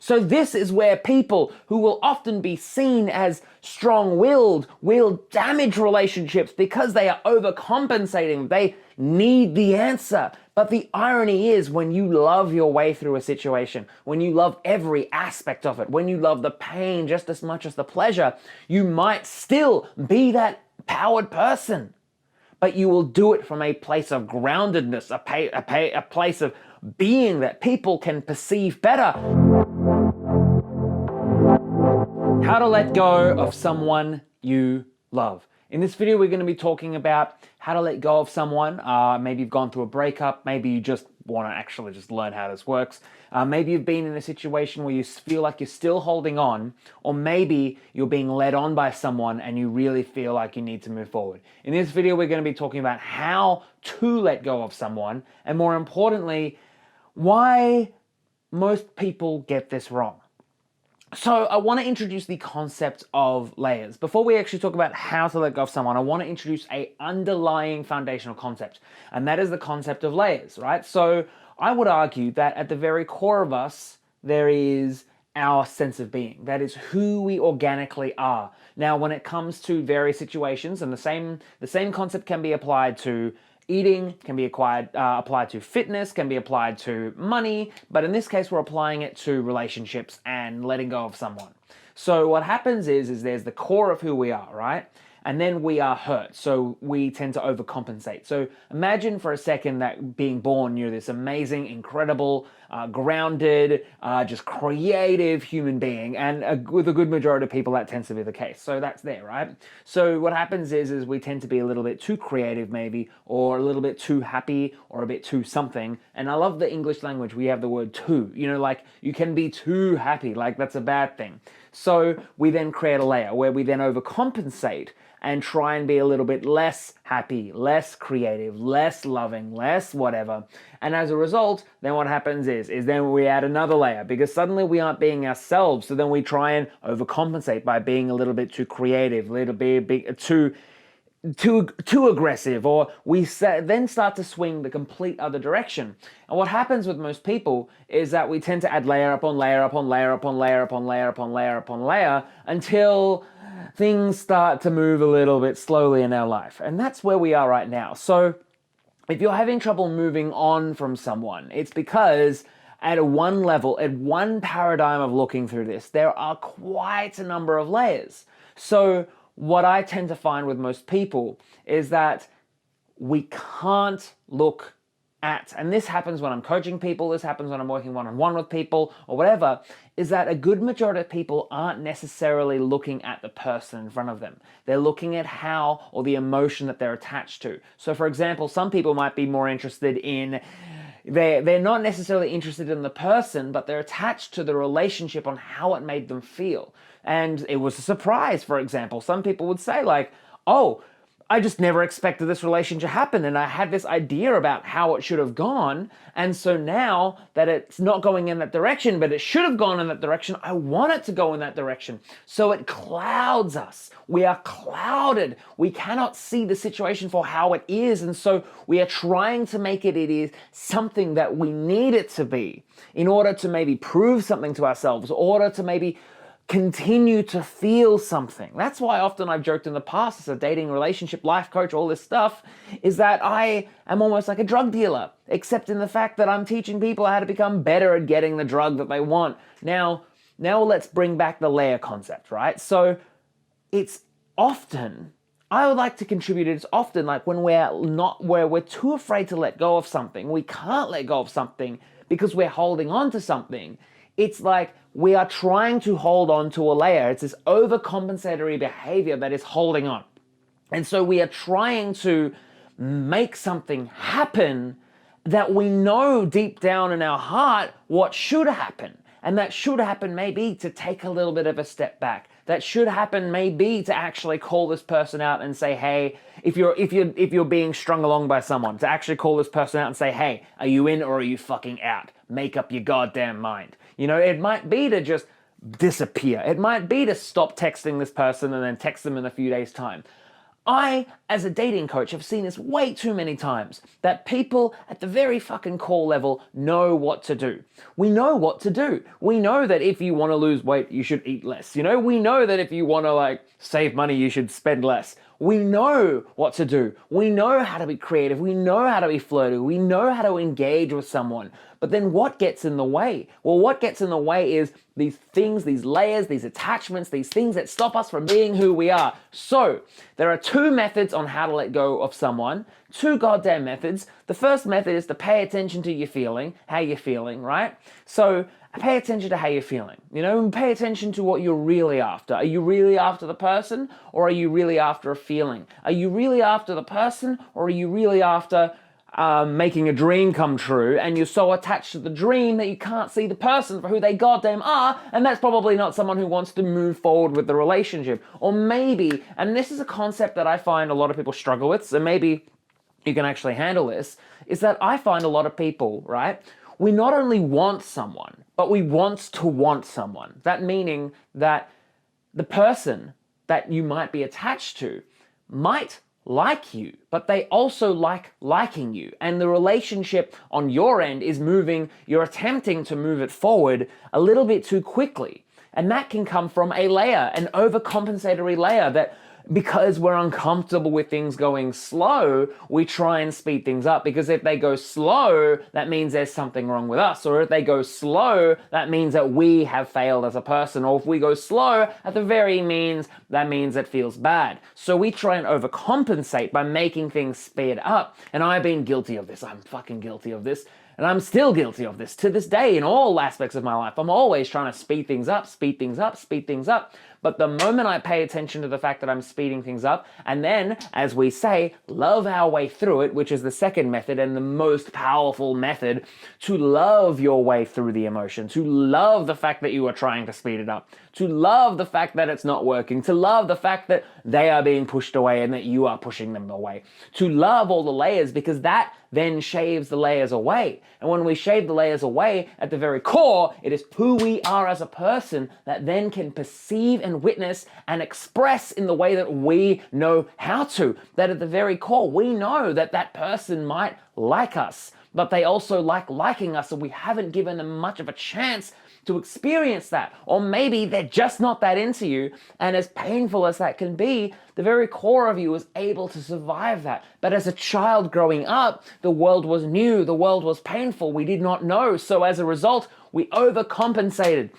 So this is where people who will often be seen as strong-willed will damage relationships because they are overcompensating. They need the answer. But the irony is, when you love your way through a situation, when you love every aspect of it, when you love the pain just as much as the pleasure, you might still be that powered person. But you will do it from a place of groundedness, a place of being that people can perceive better. How to let go of someone you love. In this video, we're going to be talking about how to let go of someone. Maybe you've gone through a breakup. Maybe you just want to actually just learn how this works. Maybe you've been in a situation where you feel like you're still holding on, or maybe you're being led on by someone and you really feel like you need to move forward. In this video, we're going to be talking about how to let go of someone, and more importantly, why most people get this wrong. So I want to introduce the concept of layers. Before we actually talk about how to let go of someone, I want to introduce an underlying foundational concept, and that is the concept of layers, right? So I would argue that at the very core of us, there is our sense of being. That is who we organically are. Now, when it comes to various situations, and the same concept can be applied to eating, can be applied to fitness, can be applied to money, but in this case, we're applying it to relationships and letting go of someone. So what happens is there's the core of who we are, right? And then we are hurt, so we tend to overcompensate. So imagine for a second that being born, you're this amazing, incredible, grounded, just creative human being, and with a good majority of people, that tends to be the case. So that's there, right? So what happens is we tend to be a little bit too creative maybe, or a little bit too happy, or a bit too something. And I love the English language. We have the word too, like you can be too happy, like that's a bad thing. So we then create a layer where we then overcompensate and try and be a little bit less happy, less creative, less loving, less whatever. And as a result, then what happens is then we add another layer because suddenly we aren't being ourselves. So then we try and overcompensate by being a little bit too creative, a little bit too aggressive, or we then start to swing the complete other direction. And what happens with most people is that we tend to add layer upon layer upon layer upon layer upon layer upon layer upon layer until things start to move a little bit slowly in our life. And that's where we are right now. So if you're having trouble moving on from someone, it's because at one level, at one paradigm of looking through this, there are quite a number of layers. So what I tend to find with most people is that we can't look at, and this happens when I'm coaching people, this happens when I'm working one-on-one with people or whatever, is that a good majority of people aren't necessarily looking at the person in front of them. They're looking at how, or the emotion that they're attached to. So for example, some people might be more interested in, they're not necessarily interested in the person, but they're attached to the relationship on how it made them feel. And it was a surprise, for example. Some people would say like, oh, I just never expected this relationship to happen, and I had this idea about how it should have gone, and so now that it's not going in that direction, but it should have gone in that direction, I want it to go in that direction. So it clouds us. We are clouded. We cannot see the situation for how it is, and so we are trying to make it is something that we need it to be in order to maybe prove something to ourselves, in order to maybe continue to feel something. That's why often I've joked in the past as a dating, relationship, life coach, all this stuff, is that I am almost like a drug dealer, except in the fact that I'm teaching people how to become better at getting the drug that they want. Now let's bring back the layer concept, right? So it's often, I would like to contribute, it's often like when we're too afraid to let go of something, we can't let go of something because we're holding on to something. It's like we are trying to hold on to a layer. It's this overcompensatory behavior that is holding on. And so we are trying to make something happen that we know deep down in our heart what should happen. And that should happen maybe to take a little bit of a step back. That should happen maybe to actually call this person out and say, hey, if you're being strung along by someone, to actually call this person out and say, hey, are you in or are you fucking out? Make up your goddamn mind. It might be to just disappear. It might be to stop texting this person and then text them in a few days' time. I, as a dating coach, have seen this way too many times, that people at the very fucking core level know what to do. We know what to do. We know that if you want to lose weight, you should eat less. You know, we know that if you want to save money, you should spend less. We know what to do. We know how to be creative. We know how to be flirty. We know how to engage with someone. But then what gets in the way? Well, what gets in the way is these things, these layers, these attachments, these things that stop us from being who we are. So there are two methods on how to let go of someone. Two goddamn methods. The first method is to pay attention to your feeling, how you're feeling, right? So pay attention to how you're feeling, and pay attention to what you're really after. Are you really after the person, or are you really after a feeling? Are you really after the person, or are you really after making a dream come true, and you're so attached to the dream that you can't see the person for who they goddamn are, and that's probably not someone who wants to move forward with the relationship. Or maybe, and this is a concept that I find a lot of people struggle with, so maybe you can actually handle this, is that I find a lot of people, right, we not only want someone, but we want to want someone. That meaning that the person that you might be attached to might like you, but they also like liking you. And the relationship on your end is moving, you're attempting to move it forward a little bit too quickly. And that can come from a layer, an overcompensatory layer, that because we're uncomfortable with things going slow, we try and speed things up. Because if they go slow, that means there's something wrong with us. Or if they go slow, that means that we have failed as a person. Or if we go slow, at the very means, that means it feels bad. So we try and overcompensate by making things speed up. And I've been guilty of this. I'm fucking guilty of this. And I'm still guilty of this to this day in all aspects of my life. I'm always trying to speed things up, speed things up, speed things up. But the moment I pay attention to the fact that I'm speeding things up, and then, as we say, love our way through it, which is the second method and the most powerful method, to love your way through the emotion, to love the fact that you are trying to speed it up, to love the fact that it's not working, to love the fact that they are being pushed away and that you are pushing them away, to love all the layers, because that then shaves the layers away. And when we shave the layers away, at the very core, it is who we are as a person that then can perceive and witness and express in the way that we know how to. That at the very core, we know that that person might like us, but they also like liking us, and we haven't given them much of a chance to experience that. Or maybe they're just not that into you, and as painful as that can be, the very core of you is able to survive that. But as a child growing up, the world was new, the world was painful, we did not know, so as a result, we overcompensated.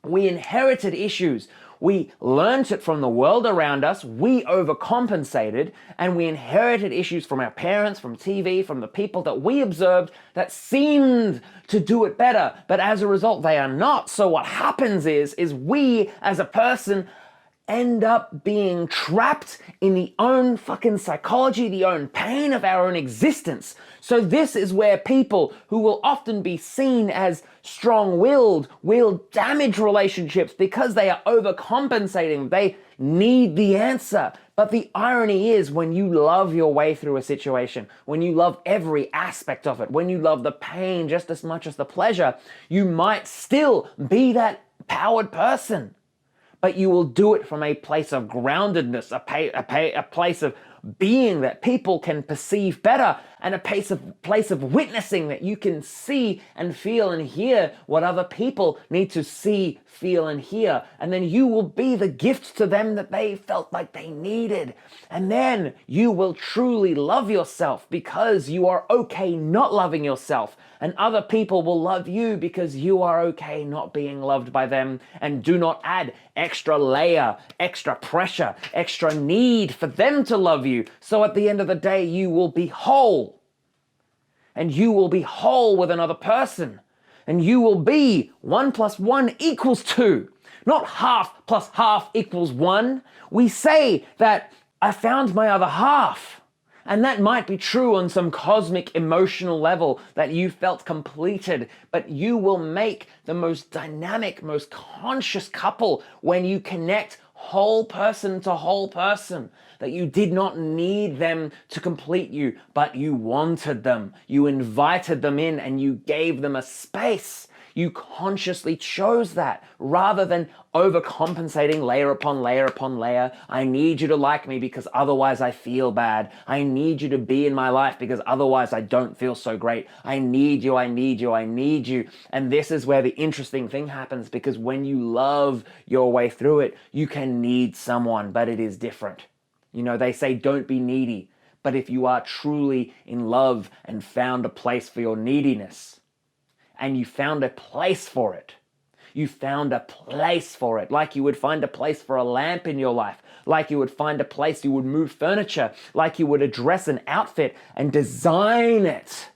We inherited issues. We learned it from the world around us, we overcompensated, and we inherited issues from our parents, from TV, from the people that we observed that seemed to do it better, but as a result, they are not. So what happens is we, as a person, end up being trapped in the own fucking psychology, the own pain of our own existence. So this is where people who will often be seen as strong-willed will damage relationships because they are overcompensating. They need the answer. But the irony is, when you love your way through a situation, when you love every aspect of it, when you love the pain just as much as the pleasure, you might still be that powered person. But you will do it from a place of groundedness, a place of being that people can perceive better, and a place of witnessing that you can see and feel and hear what other people need to see, feel, and hear. And then you will be the gift to them that they felt like they needed. And then you will truly love yourself because you are okay not loving yourself. And other people will love you because you are okay not being loved by them, and do not add extra layer, extra pressure, extra need for them to love you. So at the end of the day, you will be whole. And you will be whole with another person. And you will be 1 + 1 = 2. Not half plus half equals 1. We say that I found my other half. And that might be true on some cosmic emotional level, that you felt completed, but you will make the most dynamic, most conscious couple when you connect whole person to whole person, that you did not need them to complete you, but you wanted them. You invited them in and you gave them a space. You consciously chose that rather than overcompensating layer upon layer upon layer. I need you to like me because otherwise I feel bad. I need you to be in my life because otherwise I don't feel so great. I need you, I need you, I need you. And this is where the interesting thing happens, because when you love your way through it, you can need someone, but it is different. You know, they say don't be needy. But if you are truly in love and found a place for your neediness, and you found a place for it, you found a place for it, like you would find a place for a lamp in your life, like you would find a place you would move furniture, like you would address an outfit and design it.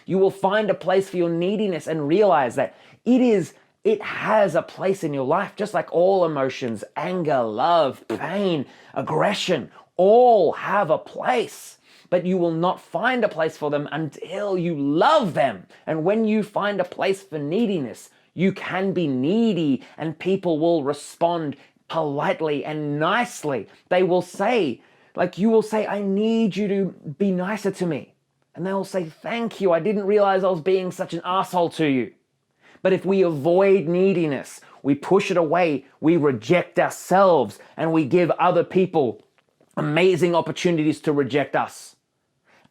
You will find a place for your neediness and realize that it has a place in your life, just like all emotions, anger, love, pain, aggression, all have a place, but you will not find a place for them until you love them. And when you find a place for neediness, you can be needy and people will respond politely and nicely. They will say, like you will say, I need you to be nicer to me. And they will say, thank you. I didn't realize I was being such an asshole to you. But if we avoid neediness, we push it away, we reject ourselves, and we give other people amazing opportunities to reject us.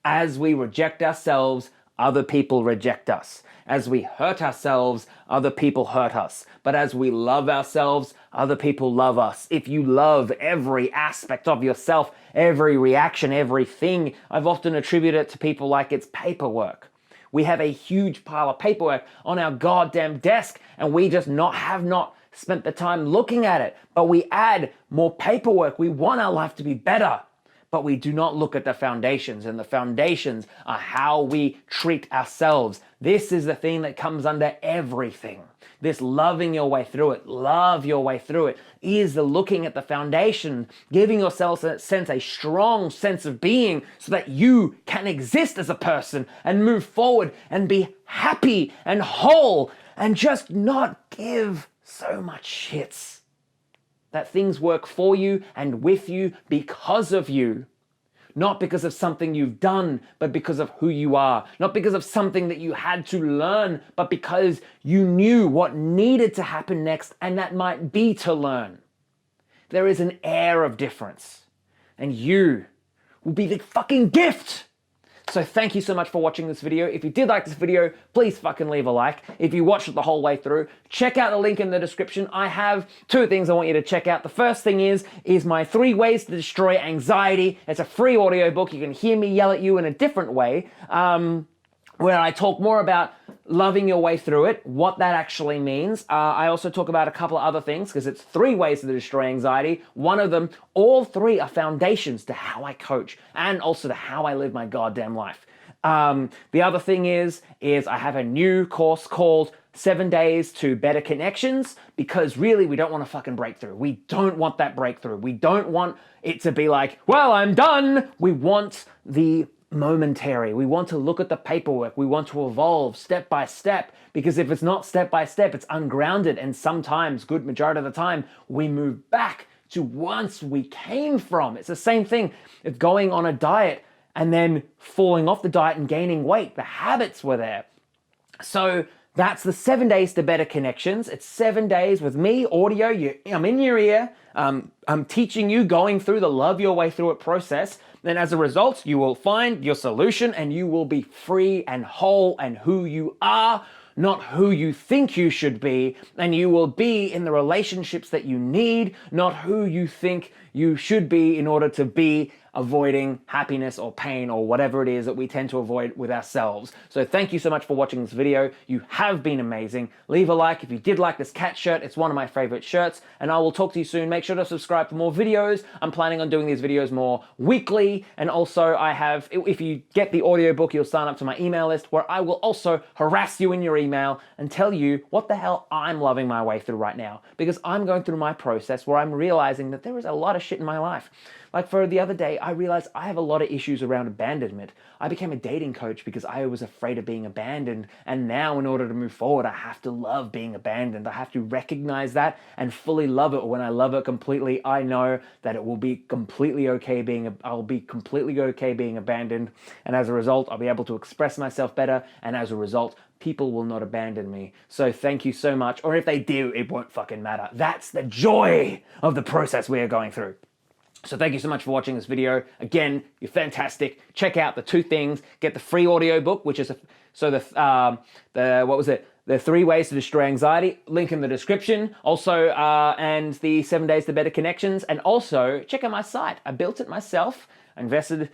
As we reject ourselves, other people reject us. As we hurt ourselves, other people hurt us. But as we love ourselves, other people love us. If you love every aspect of yourself, every reaction, everything, I've often attributed it to people like it's paperwork. We have a huge pile of paperwork on our goddamn desk, and we just have not spent the time looking at it. But we add more paperwork. We want our life to be better, but we do not look at the foundations, and the foundations are how we treat ourselves. This is the thing that comes under everything. This loving your way through it, love your way through it, is the looking at the foundation, giving yourself a strong sense of being so that you can exist as a person and move forward and be happy and whole and just not give so much shits. That things work for you and with you because of you. Not because of something you've done, but because of who you are. Not because of something that you had to learn, but because you knew what needed to happen next, and that might be to learn. There is an air of difference, and you will be the fucking gift. So thank you so much for watching this video. If you did like this video, please fucking leave a like. If you watched it the whole way through, check out the link in the description. I have 2 things I want you to check out. The first thing is my 3 ways to destroy anxiety. It's a free audiobook. You can hear me yell at you in a different way, where I talk more about loving your way through it, what that actually means. I also talk about a couple of other things because it's 3 ways to destroy anxiety. One of them, all 3 are foundations to how I coach and also to how I live my goddamn life. The other thing is I have a new course called 7 Days to Better Connections, because really we don't want a fucking breakthrough. We don't want that breakthrough. We don't want it to be like, well, I'm done. We want the momentary. We want to look at the paperwork. We want to evolve step by step, because if it's not step by step, it's ungrounded. And sometimes, good majority of the time, we move back to once we came from. It's the same thing. It's going on a diet and then falling off the diet and gaining weight. The habits were there. So that's the 7 Days to Better Connections. It's 7 days with me, audio. I'm in your ear. I'm teaching you, going through the love your way through it process. Then as a result, you will find your solution and you will be free and whole and who you are, not who you think you should be. And you will be in the relationships that you need, not who you think you should be in order to be avoiding happiness or pain or whatever it is that we tend to avoid with ourselves. So thank you so much for watching this video. You have been amazing. Leave a like if you did like this cat shirt. It's one of my favorite shirts, and I will talk to you soon. Make sure to subscribe for more videos. I'm planning on doing these videos more weekly, and also I have, if you get the audiobook, you'll sign up to my email list where I will also harass you in your email and tell you what the hell I'm loving my way through right now, because I'm going through my process where I'm realizing that there is a lot of shit in my life. Like for the other day, I realized I have a lot of issues around abandonment. I became a dating coach because I was afraid of being abandoned. And now in order to move forward, I have to love being abandoned. I have to recognize that and fully love it. When I love it completely, I know that it will be completely okay I'll be completely okay being abandoned. And as a result, I'll be able to express myself better. And as a result, people will not abandon me. So thank you so much. Or if they do, it won't fucking matter. That's the joy of the process we are going through. So thank you so much for watching this video. Again, you're fantastic. Check out the 2 things. Get the free audiobook, which is the 3 ways to destroy anxiety. Link in the description. Also, and the 7 days to better connections. And also, check out my site. I built it myself. I invested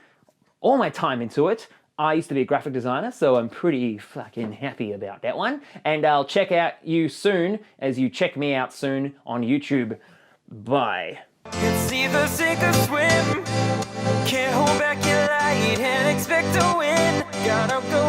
all my time into it. I used to be a graphic designer, so I'm pretty fucking happy about that one. And I'll check out you soon as you check me out soon on YouTube. Bye. It's either sink or swim. Can't hold back your light and expect to win. Gotta go